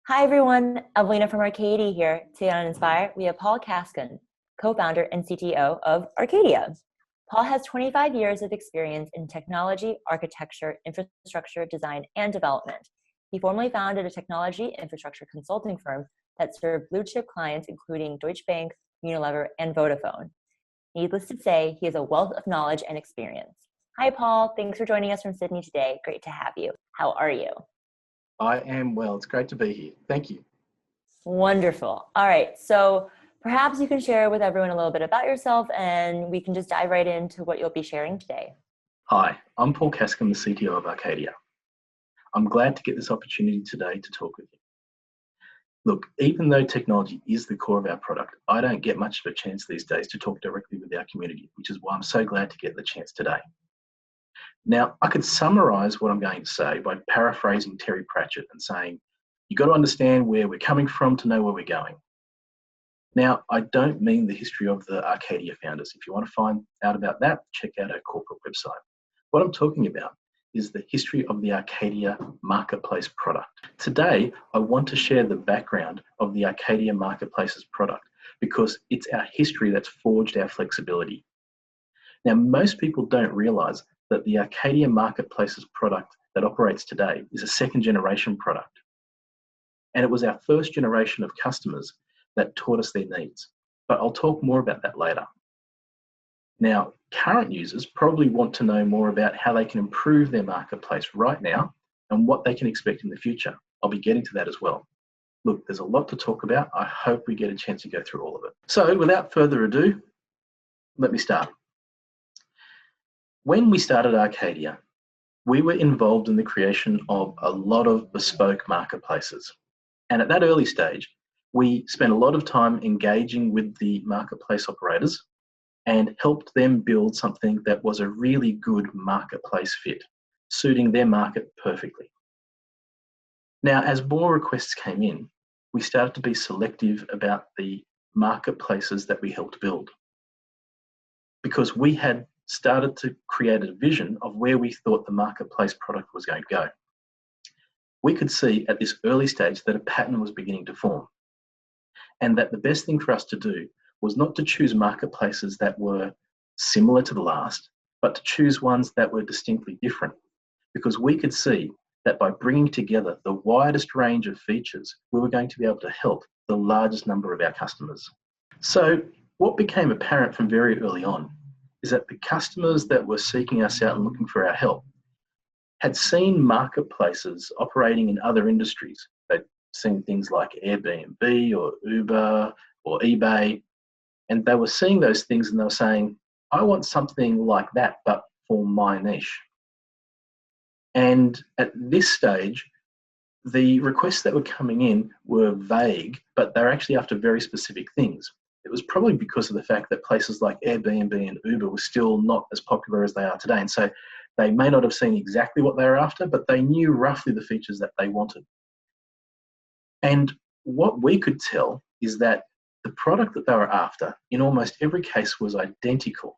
Hi everyone, Evelina from Arcadia here. Today on Inspire, we have Paul Cascun, co-founder and CTO of Arcadia. Paul has 25 years of experience in technology, architecture, infrastructure, design, and development. He formerly founded a technology infrastructure consulting firm that served blue-chip clients including Deutsche Bank, Unilever, and Vodafone. Needless to say, he has a wealth of knowledge and experience. Hi Paul, thanks for joining us from Sydney today. Great to have you. How are you? I am well. It's great to be here. Thank you. Wonderful. All right. So perhaps you can share with everyone a little bit about yourself and we can just dive right into what you'll be sharing today. Hi, I'm Paul Cascun, the CTO of Arcadia. I'm glad to get this opportunity today to talk with you. Look, even though technology is the core of our product, I don't get much of a chance these days to talk directly with our community, which is why I'm so glad to get the chance today. Now, I could summarize what I'm going to say by paraphrasing Terry Pratchett and saying, you've got to understand where we're coming from to know where we're going. Now, I don't mean the history of the Arcadia founders. If you want to find out about that, check out our corporate website. What I'm talking about is the history of the Arcadia Marketplace product. Today, I want to share the background of the Arcadia Marketplace's product because it's our history that's forged our flexibility. Now, most people don't realize that the Arcadia Marketplace's product that operates today is a second generation product. And it was our first generation of customers that taught us their needs. But I'll talk more about that later. Now, current users probably want to know more about how they can improve their marketplace right now and what they can expect in the future. I'll be getting to that as well. Look, there's a lot to talk about. I hope we get a chance to go through all of it. So without further ado, let me start. When we started Arcadia, we were involved in the creation of a lot of bespoke marketplaces. And at that early stage, we spent a lot of time engaging with the marketplace operators and helped them build something that was a really good marketplace fit, suiting their market perfectly. Now, as more requests came in, we started to be selective about the marketplaces that we helped build because we had started to create a vision of where we thought the marketplace product was going to go. We could see at this early stage that a pattern was beginning to form and that the best thing for us to do was not to choose marketplaces that were similar to the last, but to choose ones that were distinctly different because we could see that by bringing together the widest range of features, we were going to be able to help the largest number of our customers. So what became apparent from very early on is that the customers that were seeking us out and looking for our help had seen marketplaces operating in other industries. They'd seen things like Airbnb or Uber or eBay, and they were seeing those things and they were saying, I want something like that, but for my niche. And at this stage, the requests that were coming in were vague, but they're actually after very specific things. It was probably because of the fact that places like Airbnb and Uber were still not as popular as they are today. And so they may not have seen exactly what they were after, but they knew roughly the features that they wanted. And what we could tell is that the product that they were after in almost every case was identical.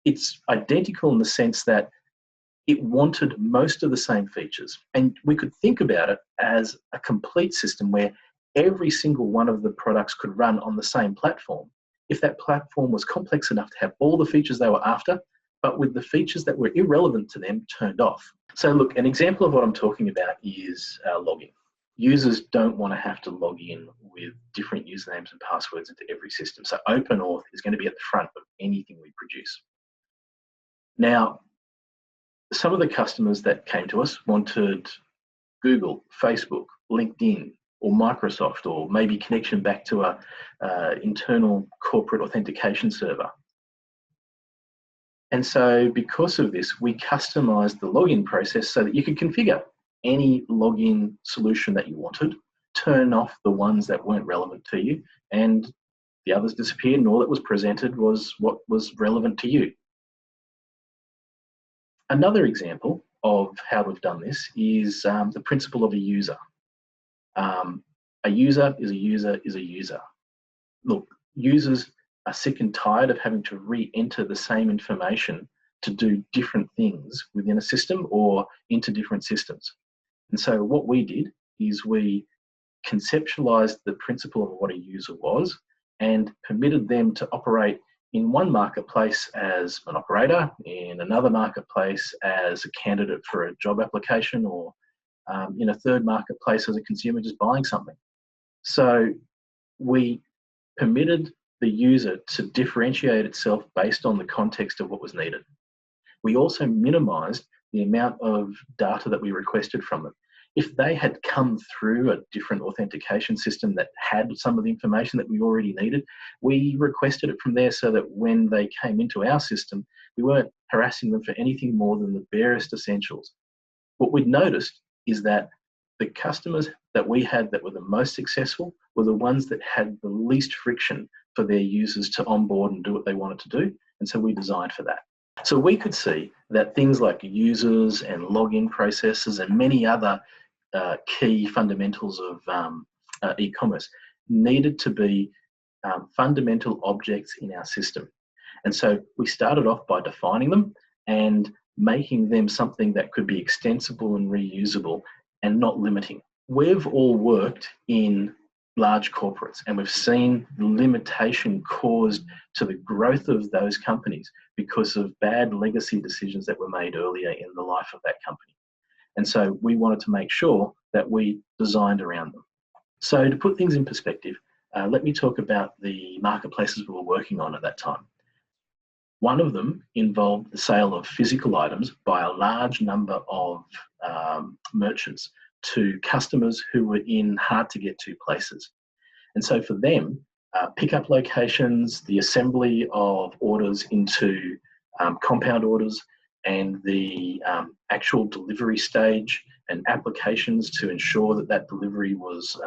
It's identical in the sense that it wanted most of the same features. And we could think about it as a complete system where every single one of the products could run on the same platform if that platform was complex enough to have all the features they were after, but with the features that were irrelevant to them turned off. So look, an example of what I'm talking about is logging. Users don't want to have to log in with different usernames and passwords into every system. So OpenAuth is going to be at the front of anything we produce. Now, some of the customers that came to us wanted Google, Facebook, LinkedIn, or Microsoft, or maybe connection back to a internal corporate authentication server. And so because of this, we customized the login process so that you could configure any login solution that you wanted, turn off the ones that weren't relevant to you, and the others disappeared, and all that was presented was what was relevant to you. Another example of how we've done this is the principle of a user. A user is a user is a user. Look, users are sick and tired of having to re-enter the same information to do different things within a system or into different systems. And so what we did is we conceptualized the principle of what a user was and permitted them to operate in one marketplace as an operator, in another marketplace as a candidate for a job application, or in a third marketplace as a consumer just buying something. So we permitted the user to differentiate itself based on the context of what was needed. We also minimized the amount of data that we requested from them. If they had come through a different authentication system that had some of the information that we already needed, we requested it from there so that when they came into our system, we weren't harassing them for anything more than the barest essentials. What we'd noticed is that the customers that we had that were the most successful were the ones that had the least friction for their users to onboard and do what they wanted to do. And so we designed for that. So we could see that things like users and login processes and many other key fundamentals of e-commerce needed to be fundamental objects in our system. And so we started off by defining them and making them something that could be extensible and reusable and not limiting. We've all worked in large corporates and we've seen the limitation caused to the growth of those companies because of bad legacy decisions that were made earlier in the life of that company. And so we wanted to make sure that we designed around them. So to put things in perspective, let me talk about the marketplaces we were working on at that time. One of them involved the sale of physical items by a large number of merchants to customers who were in hard to get to places. And so for them, pickup locations, the assembly of orders into compound orders, and the actual delivery stage and applications to ensure that that delivery was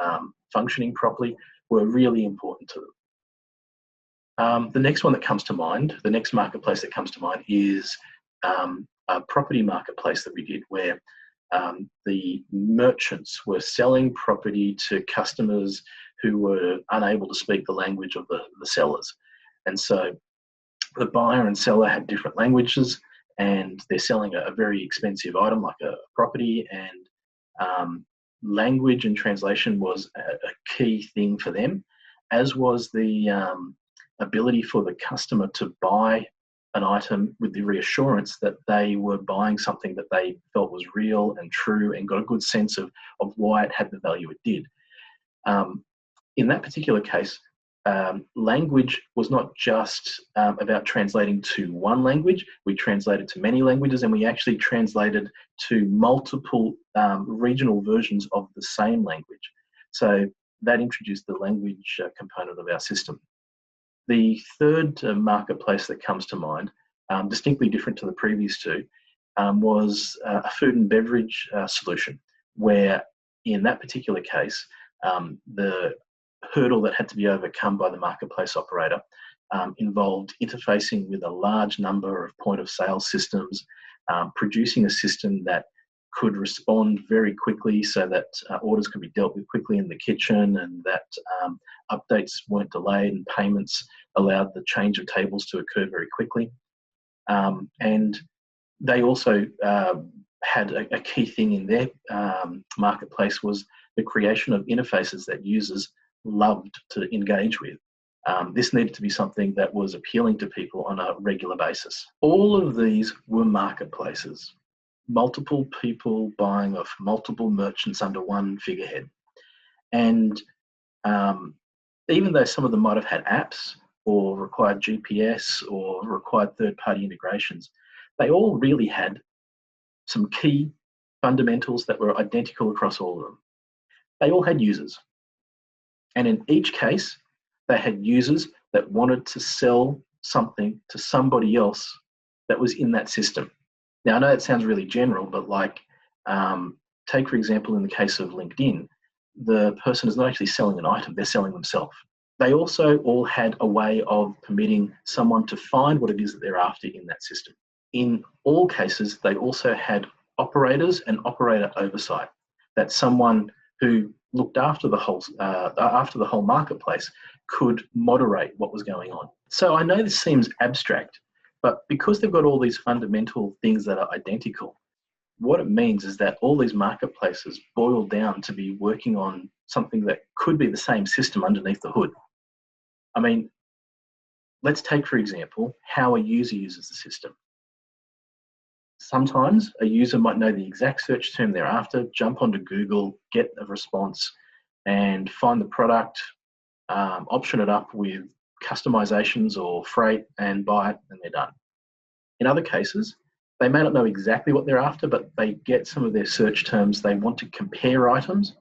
functioning properly were really important to them. The next one that comes to mind, the next marketplace that comes to mind is a property marketplace that we did where the merchants were selling property to customers who were unable to speak the language of the sellers. And so the buyer and seller had different languages and they're selling a very expensive item like a property, and language and translation was a key thing for them, as was the ability for the customer to buy an item with the reassurance that they were buying something that they felt was real and true and got a good sense of why it had the value it did. In that particular case, language was not just about translating to one language. We translated to many languages, and we actually translated to multiple regional versions of the same language. So that introduced the language component of our system. The third marketplace that comes to mind, distinctly different to the previous two, was a food and beverage solution, where in that particular case, the hurdle that had to be overcome by the marketplace operator involved interfacing with a large number of point of sale systems, producing a system that could respond very quickly so that orders could be dealt with quickly in the kitchen, and that updates weren't delayed and payments allowed the change of tables to occur very quickly. And they also had a key thing in their marketplace was the creation of interfaces that users loved to engage with. This needed to be something that was appealing to people on a regular basis. All of these were marketplaces, multiple people buying off multiple merchants under one figurehead. And even though some of them might have had apps or required GPS or required third-party integrations, they all really had some key fundamentals that were identical across all of them. They all had users. And in each case, they had users that wanted to sell something to somebody else that was in that system. Now, I know that sounds really general, but like, take for example, in the case of LinkedIn, the person is not actually selling an item, they're selling themselves. They also all had a way of permitting someone to find what it is that they're after in that system. In all cases, they also had operators and operator oversight, that someone who looked after the whole marketplace could moderate what was going on. So I know this seems abstract, but because they've got all these fundamental things that are identical, what it means is that all these marketplaces boil down to be working on something that could be the same system underneath the hood. I mean, let's take, for example, how a user uses the system. Sometimes a user might know the exact search term they're after, jump onto Google, get a response, and find the product, option it up with customizations or freight and buy it, and they're done. In other cases, they may not know exactly what they're after, but they get some of their search terms. They want to compare items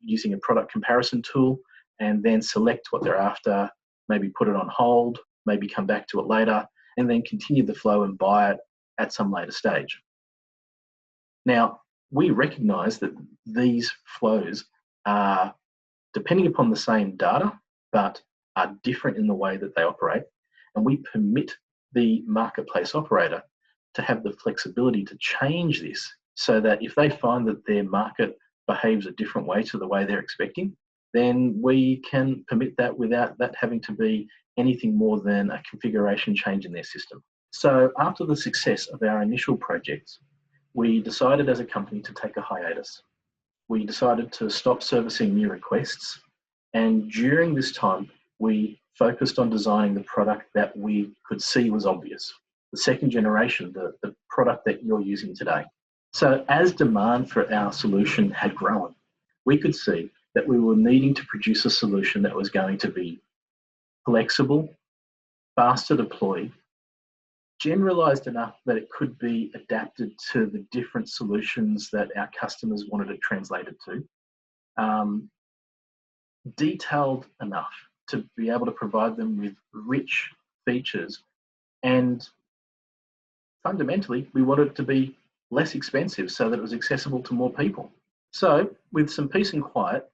using a product comparison tool and then select what they're after, maybe put it on hold, maybe come back to it later, and then continue the flow and buy it at some later stage. Now, we recognize that these flows are depending upon the same data, but are different in the way that they operate. And we permit the marketplace operator to have the flexibility to change this so that if they find that their market behaves a different way to the way they're expecting, then we can permit that without that having to be anything more than a configuration change in their system. So after the success of our initial projects, we decided as a company to take a hiatus. We decided to stop servicing new requests. And during this time, we focused on designing the product that we could see was obvious. The second generation, the product that you're using today. So as demand for our solution had grown, we could see that we were needing to produce a solution that was going to be flexible, fast to deploy, generalized enough that it could be adapted to the different solutions that our customers wanted it translated to, detailed enough to be able to provide them with rich features, and fundamentally, we wanted it to be less expensive so that it was accessible to more people. So with some peace and quiet,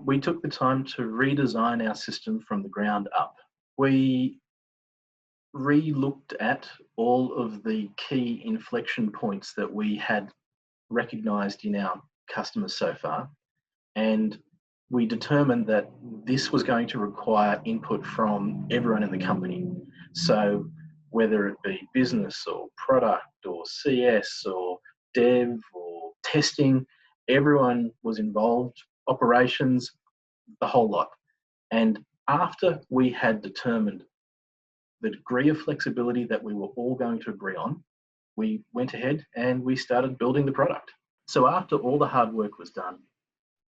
we took the time to redesign our system from the ground up. We re-looked at all of the key inflection points that we had recognized in our customers so far, and we determined that this was going to require input from everyone in the company. So whether it be business or product or CS or dev or testing, everyone was involved, operations, the whole lot. And after we had determined the degree of flexibility that we were all going to agree on, we went ahead and we started building the product. So after all the hard work was done,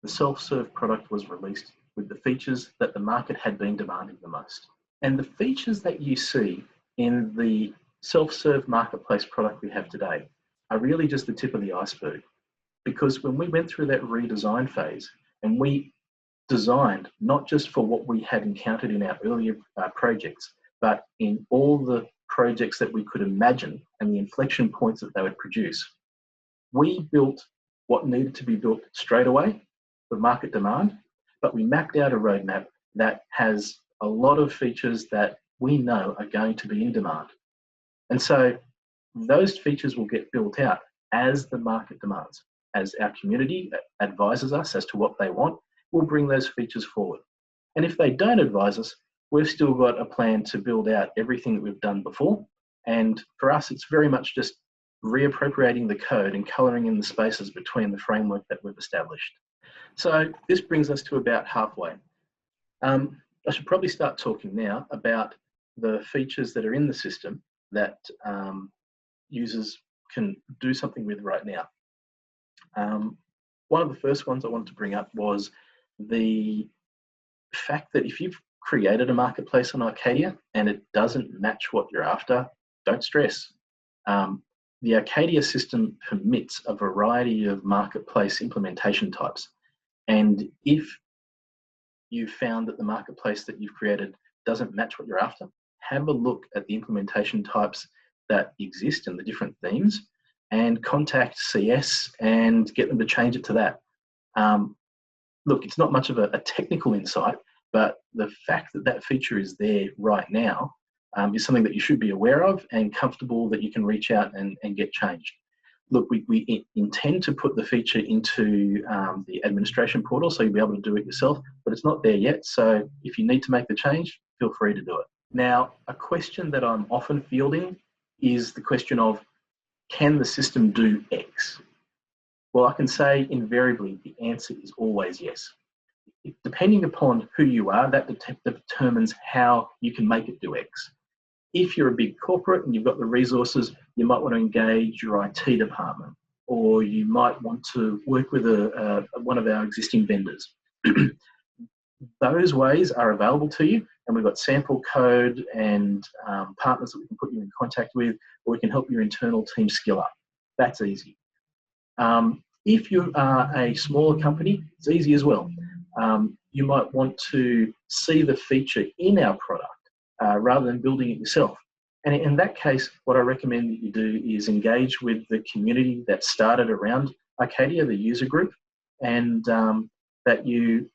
the self-serve product was released with the features that the market had been demanding the most. And the features that you see in the self-serve marketplace product we have today are really just the tip of the iceberg. Because when we went through that redesign phase and we designed not just for what we had encountered in our earlier projects, but in all the projects that we could imagine and the inflection points that they would produce, we built what needed to be built straight away for market demand, but we mapped out a roadmap that has a lot of features that we know are going to be in demand. And so those features will get built out as the market demands. As our community advises us as to what they want, we'll bring those features forward. And if they don't advise us, we've still got a plan to build out everything that we've done before. And for us, it's very much just reappropriating the code and coloring in the spaces between the framework that we've established. So this brings us to about halfway. I should probably start talking now about the features that are in the system that users can do something with right now. One of the first ones I wanted to bring up was the fact that if you've created a marketplace on Arcadia and it doesn't match what you're after, don't stress. The Arcadia system permits a variety of marketplace implementation types. And if you found that the marketplace that you've created doesn't match what you're after, have a look at the implementation types that exist and the different themes and contact CS and get them to change it to that. Look, it's not much of a technical insight, but the fact that that feature is there right now is something that you should be aware of and comfortable that you can reach out and get changed. Look, we intend to put the feature into the administration portal so you'll be able to do it yourself, but it's not there yet. So if you need to make the change, feel free to do it. Now, a question that I'm often fielding is the question of, can the system do X? Well, I can say invariably the answer is always yes. Depending upon who you are, that determines how you can make it do X. If you're a big corporate and you've got the resources, you might want to engage your IT department, or you might want to work with one of our existing vendors. Those ways are available to you, and we've got sample code and partners that we can put you in contact with, or we can help your internal team skill up. That's easy. If you are a smaller company, it's easy as well. You might want to see the feature in our product rather than building it yourself. And in that case, what I recommend that you do is engage with the community that started around Arcadia, the user group, and that you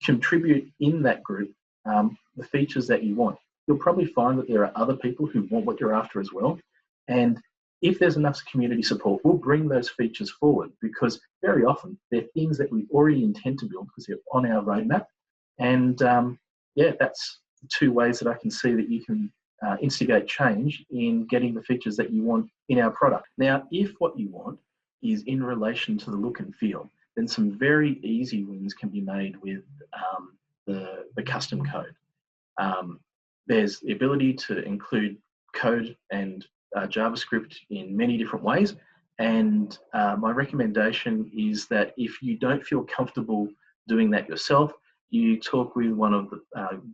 contribute in that group the features that you want. You'll probably find that there are other people who want what you're after as well. And if there's enough community support, we'll bring those features forward, because very often they're things that we already intend to build because they're on our roadmap. And yeah, that's two ways that I can see that you can instigate change in getting the features that you want in our product. Now, if what you want is in relation to the look and feel, then some very easy wins can be made with the custom code. There's the ability to include code and JavaScript in many different ways. And my recommendation is that if you don't feel comfortable doing that yourself, you talk with one of the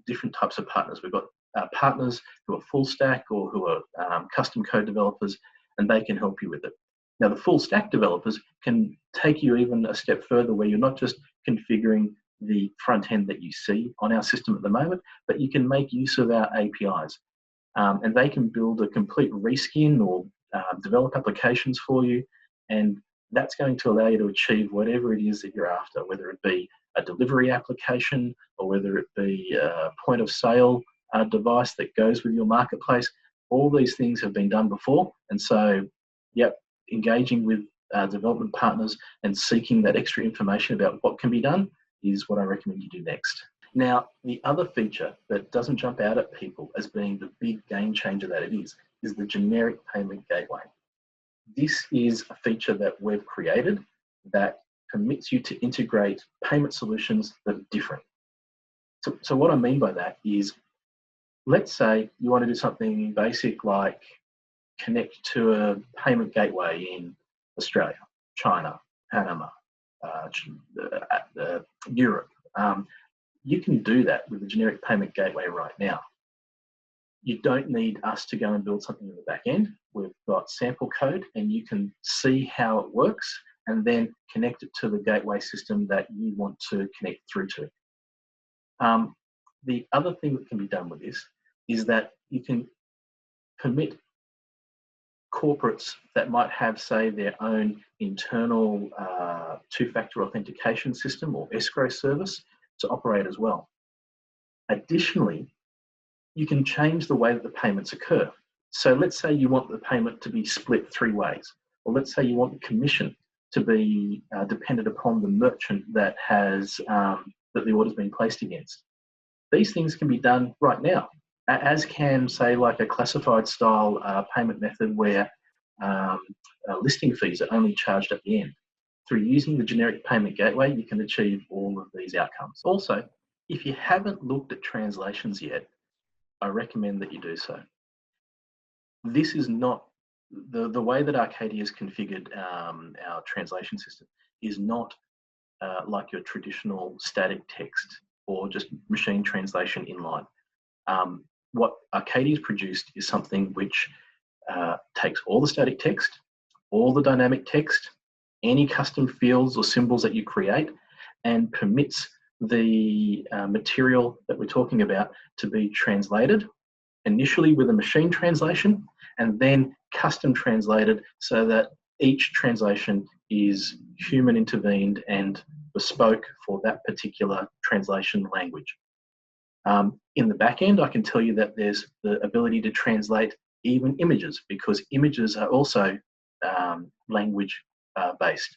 different types of partners. We've got partners who are full stack or who are custom code developers, and they can help you with it. Now, the full stack developers can take you even a step further, where you're not just configuring the front end that you see on our system at the moment, but you can make use of our APIs. And they can build a complete reskin or develop applications for you. And that's going to allow you to achieve whatever it is that you're after, whether it be a delivery application or whether it be a point of sale device that goes with your marketplace. All these things have been done before. And so, yep, engaging with development partners and seeking that extra information about what can be done is what I recommend you do next. Now, the other feature that doesn't jump out at people as being the big game changer that it is the generic payment gateway. This is a feature that we've created that permits you to integrate payment solutions that are different. So what I mean by that is, let's say you want to do something basic like connect to a payment gateway in Australia, China, Panama, Europe. You can do that with the generic payment gateway right now. You don't need us to go and build something in the back end. We've got sample code, and you can see how it works and then connect it to the gateway system that you want to connect through to. The other thing that can be done with this is that you can permit corporates that might have, say, their own internal two-factor authentication system or escrow service to operate as well. Additionally, you can change the way that the payments occur. So let's say you want the payment to be split 3 ways, or let's say you want the commission to be dependent upon the merchant that has that the order's been placed against. These things can be done right now, as can, say, like a classified style payment method where listing fees are only charged at the end. Through using the generic payment gateway, you can achieve all of these outcomes. Also, if you haven't looked at translations yet, I recommend that you do so. This is not, the way that Arcadia has configured our translation system is not like your traditional static text or just machine translation inline. What Arcadia has produced is something which takes all the static text, all the dynamic text, any custom fields or symbols that you create, and permits the material that we're talking about to be translated initially with a machine translation and then custom translated so that each translation is human intervened and bespoke for that particular translation language. In the back end, I can tell you that there's the ability to translate even images, because images are also language based.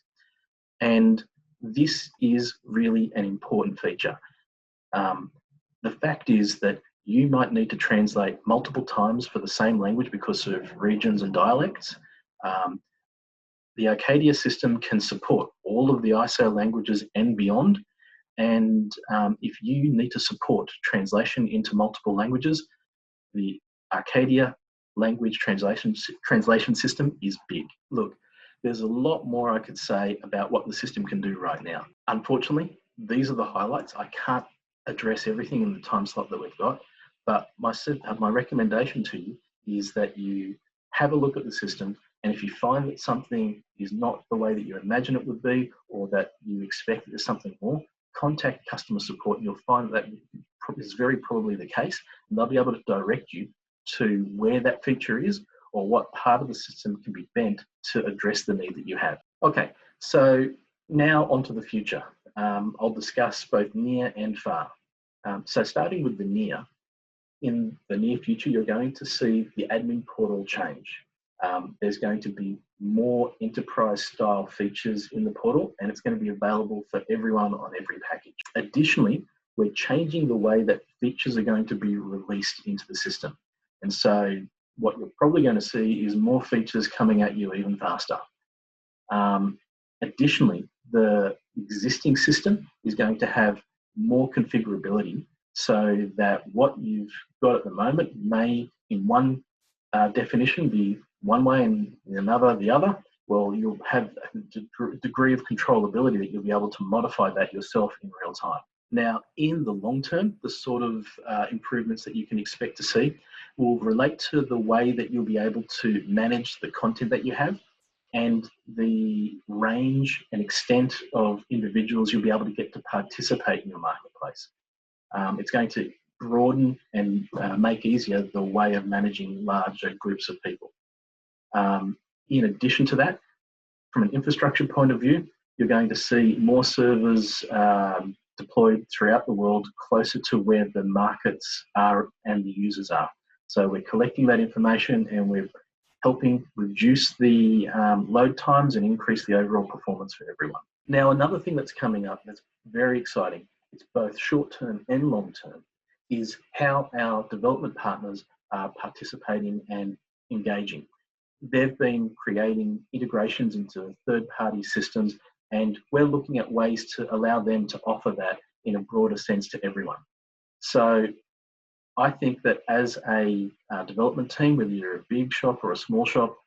And this is really an important feature. The fact is that you might need to translate multiple times for the same language because of regions and dialects. Um, the Arcadia system can support all of the ISO languages and beyond. And if you need to support translation into multiple languages, the Arcadia language translation system is big. Look, there's a lot more I could say about what the system can do right now. Unfortunately, these are the highlights. I can't address everything in the time slot that we've got, but my recommendation to you is that you have a look at the system, and if you find that something is not the way that you imagine it would be, or that you expect there's something more, contact customer support and you'll find that is very probably the case, and they'll be able to direct you to where that feature is or what part of the system can be bent to address the need that you have. Okay, so now onto the future. I'll discuss both near and far. So starting with the near, in the near future, you're going to see the admin portal change. There's going to be more enterprise style features in the portal, and it's going to be available for everyone on every package. Additionally, we're changing the way that features are going to be released into the system. And so what you're probably going to see is more features coming at you even faster. Additionally, the existing system is going to have more configurability, so that what you've got at the moment may, in one definition, be one way and in another the other. Well, you'll have a degree of controllability that you'll be able to modify that yourself in real time. Now, in the long term, the sort of improvements that you can expect to see will relate to the way that you'll be able to manage the content that you have and the range and extent of individuals you'll be able to get to participate in your marketplace. It's going to broaden and make easier the way of managing larger groups of people. In addition to that, from an infrastructure point of view, you're going to see more servers deployed throughout the world closer to where the markets are and the users are. So we're collecting that information and we're helping reduce the load times and increase the overall performance for everyone. Now, another thing that's coming up that's very exciting, it's both short-term and long-term, is how our development partners are participating and engaging. They've been creating integrations into third-party systems, and we're looking at ways to allow them to offer that in a broader sense to everyone. So I think that as a development team, whether you're a big shop or a small shop,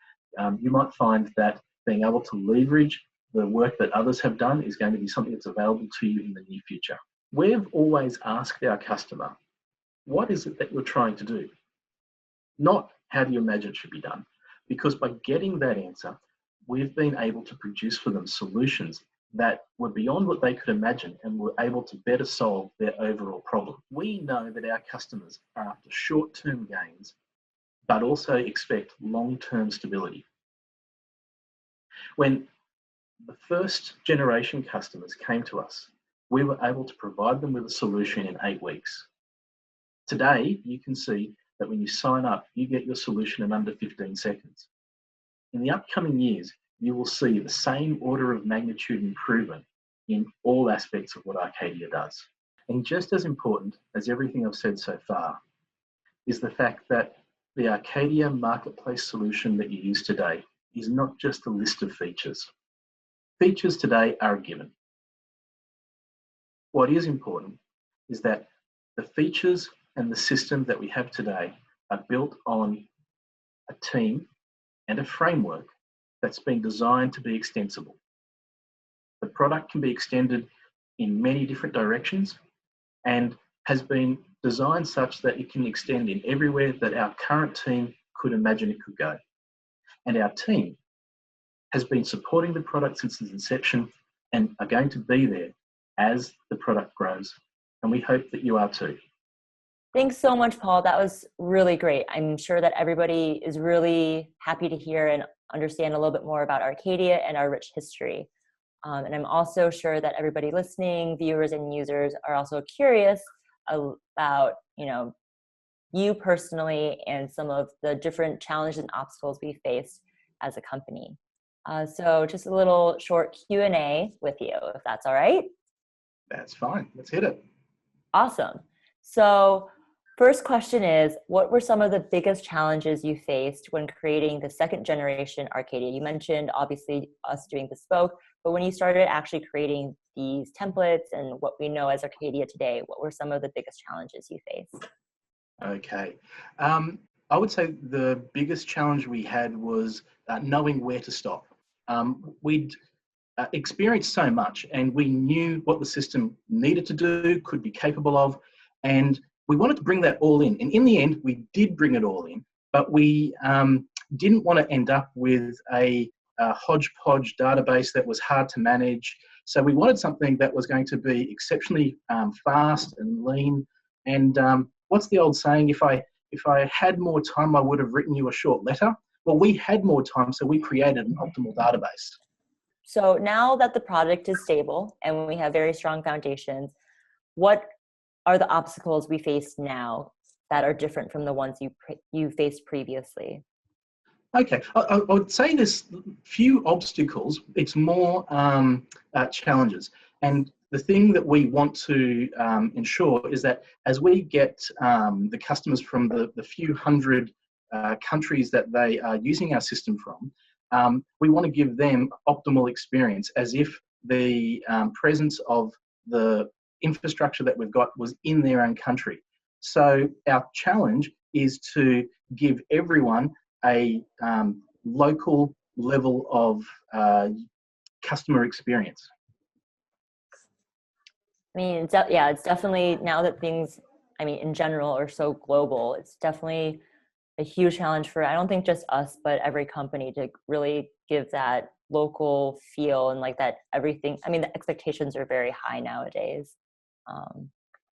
you might find that being able to leverage the work that others have done is going to be something that's available to you in the near future. We've always asked our customer, what is it that you're trying to do? Not how do you imagine it should be done? Because by getting that answer, we've been able to produce for them solutions that were beyond what they could imagine and were able to better solve their overall problem. We know that our customers are after short-term gains, but also expect long-term stability. When the first generation customers came to us, we were able to provide them with a solution in 8 weeks. Today, you can see that when you sign up, you get your solution in under 15 seconds. In the upcoming years, you will see the same order of magnitude improvement in all aspects of what Arcadia does. And just as important as everything I've said so far is the fact that the Arcadia marketplace solution that you use today is not just a list of features. Features today are a given. What is important is that the features and the system that we have today are built on a team and a framework that's been designed to be extensible. The product can be extended in many different directions and has been designed such that it can extend in everywhere that our current team could imagine it could go. And our team has been supporting the product since its inception and are going to be there as the product grows. And we hope that you are too. Thanks so much, Paul. That was really great. I'm sure that everybody is really happy to hear and understand a little bit more about Arcadia and our rich history. And I'm also sure that everybody listening, viewers and users, are also curious about, you personally and some of the different challenges and obstacles we faced as a company. So just a little short Q&A with you, if that's all right. That's fine. Let's hit it. Awesome. So First question is, what were some of the biggest challenges you faced when creating the second generation Arcadia? You mentioned obviously us doing bespoke, but when you started actually creating these templates and what we know as Arcadia today, what were some of the biggest challenges you faced? Okay. I would say the biggest challenge we had was knowing where to stop. We'd experienced so much and we knew what the system needed to do, could be capable of, and we wanted to bring that all in. And in the end, we did bring it all in, but we didn't want to end up with a hodgepodge database that was hard to manage. So we wanted something that was going to be exceptionally fast and lean. And what's the old saying? If I had more time, I would have written you a short letter. Well, we had more time, so we created an optimal database. So now that the product is stable and we have very strong foundations, what are the obstacles we face now that are different from the ones you faced previously? Okay, I would say there's few obstacles. It's more challenges. And the thing that we want to ensure is that as we get the customers from the few hundred countries that they are using our system from, we want to give them optimal experience as if the presence of the infrastructure that we've got was in their own country. So our challenge is to give everyone a local level of customer experience. I mean, it's definitely, now that things, I mean, in general are so global, it's definitely a huge challenge for, I don't think just us, but every company to really give that local feel and like that everything, I mean, the expectations are very high nowadays.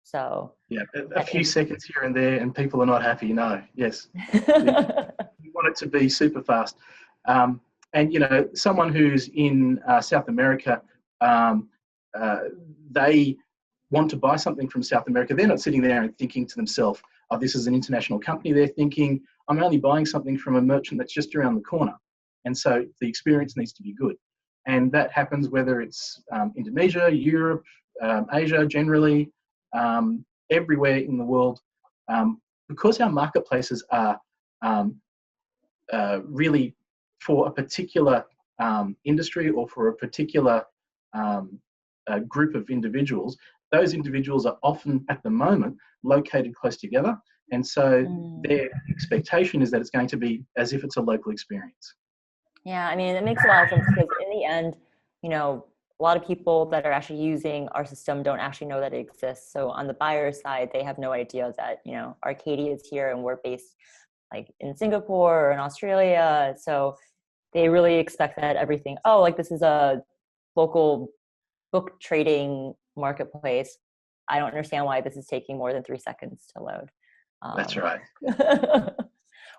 So yeah, a few seconds here and there and people are not happy. No, yes. We want it to be super fast. And, you know, someone who's in South America, they want to buy something from South America. They're not sitting there and thinking to themselves, oh, this is an international company. They're thinking, I'm only buying something from a merchant that's just around the corner. And so the experience needs to be good. And that happens whether it's Indonesia, Europe, Asia generally, everywhere in the world. Because our marketplaces are really for a particular industry or for a particular group of individuals, those individuals are often at the moment located close together. And so their expectation is that it's going to be as if it's a local experience. Yeah, I mean, it makes a lot of sense because in the end, you know, a lot of people that are actually using our system don't actually know that it exists. So on the buyer side, they have no idea that, you know, Arcadia is here and we're based like in Singapore or in Australia. So they really expect that everything, oh, like this is a local book trading marketplace. I don't understand why this is taking more than 3 seconds to load. That's right.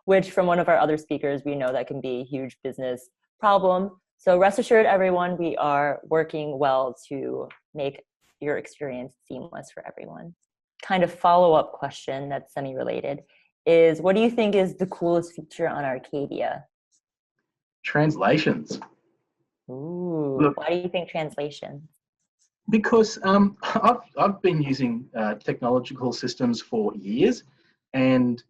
Which from one of our other speakers, we know that can be a huge business problem. So rest assured, everyone, we are working well to make your experience seamless for everyone. Kind of follow-up question that's semi-related is, what do you think is the coolest feature on Arcadia? Translations. Ooh, Look, why do you think translation? Because I've been using technological systems for years, and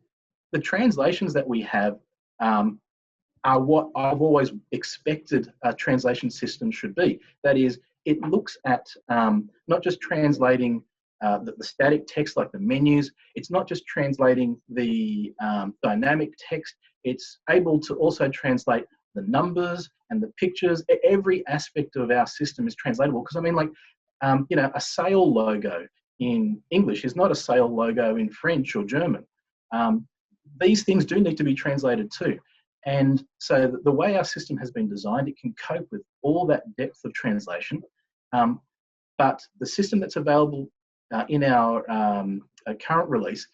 the translations that we have are what I've always expected a translation system should be. That is, it looks at not just translating the static text like the menus, it's not just translating the dynamic text, it's able to also translate the numbers and the pictures. Every aspect of our system is translatable. Because I mean, like, you know, a sale logo in English is not a sale logo in French or German. These things do need to be translated too. And so the way our system has been designed, it can cope with all that depth of translation. But the system that's available in our current release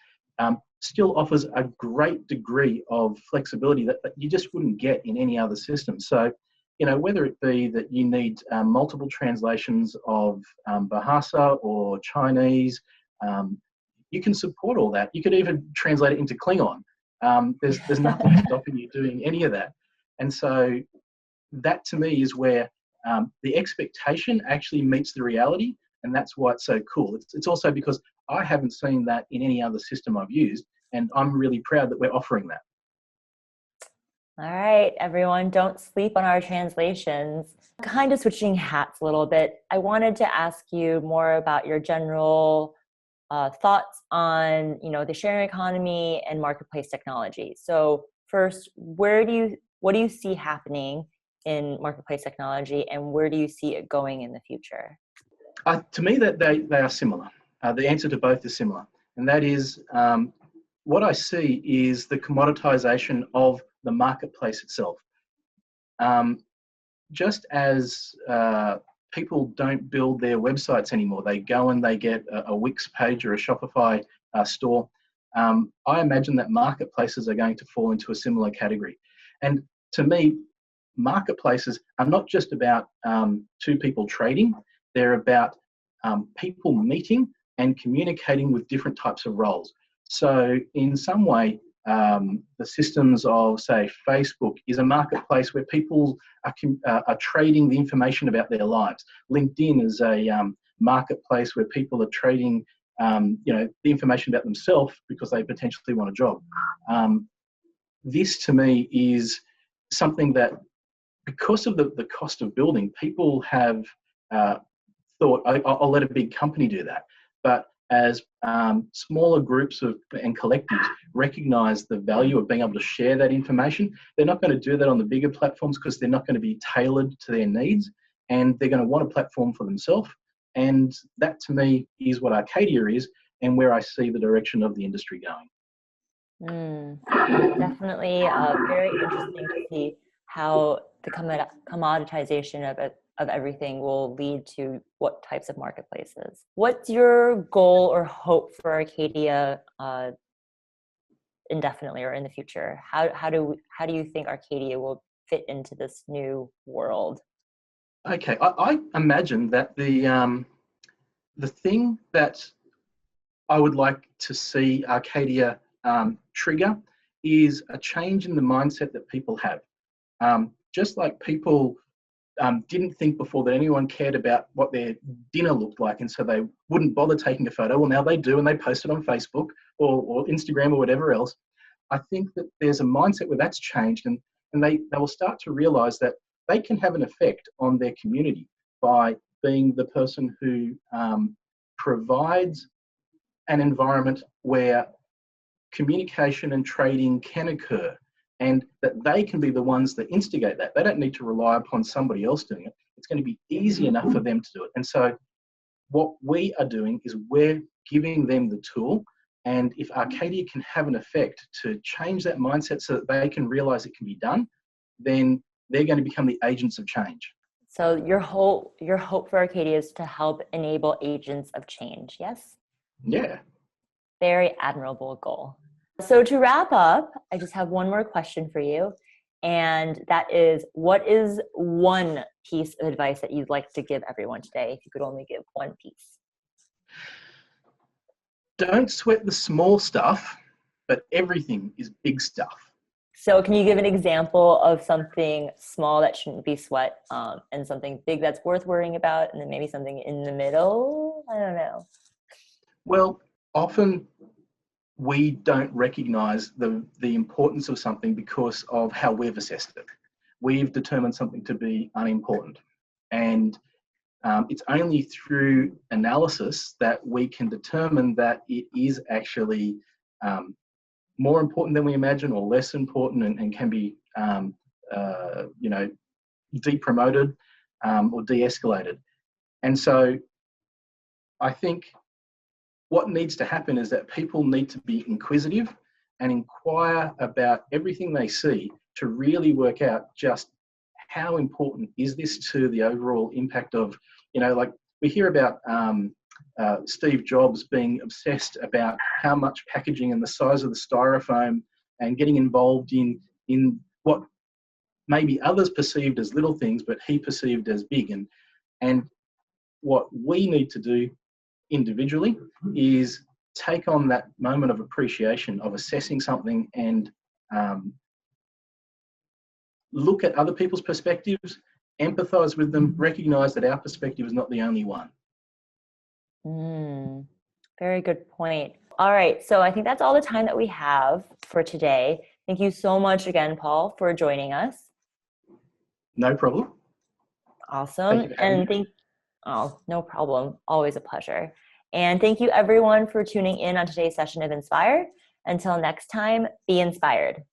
still offers a great degree of flexibility that you just wouldn't get in any other system. So, you know, whether it be that you need multiple translations of Bahasa or Chinese, you can support all that. You could even translate it into Klingon. There's nothing stopping you doing any of that. And so that to me is where the expectation actually meets the reality, and that's why it's so cool. It's also because I haven't seen that in any other system I've used, and I'm really proud that we're offering that. All right, everyone, don't sleep on our translations. Kind of switching hats a little bit, I wanted to ask you more about your general thoughts on, the sharing economy and marketplace technology. So first, what do you see happening in marketplace technology, and where do you see it going in the future? To me, that they are similar. The answer to both is similar, and that is what I see is the commoditization of the marketplace itself. Just as people don't build their websites anymore, they go and they get a Wix page or a Shopify store. I imagine that marketplaces are going to fall into a similar category. And to me, marketplaces are not just about two people trading, they're about people meeting and communicating with different types of roles. So in some way, the systems of, say, Facebook is a marketplace where people are trading the information about their lives. LinkedIn is a marketplace where people are trading the information about themselves because they potentially want a job. This to me is something that, because of the cost of building, people have thought, I'll let a big company do that. But as smaller groups and collectives recognise the value of being able to share that information, they're not going to do that on the bigger platforms because they're not going to be tailored to their needs, and they're going to want a platform for themselves. And that to me is what Arcadia is, and where I see the direction of the industry going. Definitely very interesting to see how the commoditization of everything will lead to what types of marketplaces. What's your goal or hope for Arcadia indefinitely or in the future? How do you think Arcadia will fit into this new world? Okay, I imagine that the thing that I would like to see Arcadia trigger is a change in the mindset that people have. Just like people didn't think before that anyone cared about what their dinner looked like, and so they wouldn't bother taking a photo. Well, now they do, and they post it on Facebook or Instagram or whatever else. I think that there's a mindset where that's changed, and they will start to realise that they can have an effect on their community by being the person who provides an environment where communication and trading can occur, and that they can be the ones that instigate that. They don't need to rely upon somebody else doing it. It's going to be easy enough for them to do it. And so what we are doing is we're giving them the tool, and if Arcadia can have an effect to change that mindset so that they can realise it can be done, then they're going to become the agents of change. So your hope for Arcadia is to help enable agents of change, yes? Yeah. Very admirable goal. So to wrap up, I just have one more question for you. And that is, what is one piece of advice that you'd like to give everyone today, if you could only give one piece? Don't sweat the small stuff, but everything is big stuff. So can you give an example of something small that shouldn't be sweat, and something big that's worth worrying about, and then maybe something in the middle? I don't know. Well, often we don't recognise the importance of something because of how we've assessed it. We've determined something to be unimportant. And it's only through analysis that we can determine that it is actually more important than we imagine, or less important, and can be depromoted or de-escalated. And so I think what needs to happen is that people need to be inquisitive and inquire about everything they see to really work out just how important is this to the overall impact of, like we hear about Steve Jobs being obsessed about how much packaging and the size of the styrofoam, and getting involved in what maybe others perceived as little things, but he perceived as big. And what we need to do individually is take on that moment of appreciation of assessing something, and look at other people's perspectives, empathize with them, recognize that our perspective is not the only one. Very good point. All right, so I think that's all the time that we have for today. Thank you so much again, Paul, for joining us. No problem. Awesome. Thank you. Oh, no problem. Always a pleasure. And thank you everyone for tuning in on today's session of Inspire. Until next time, be inspired.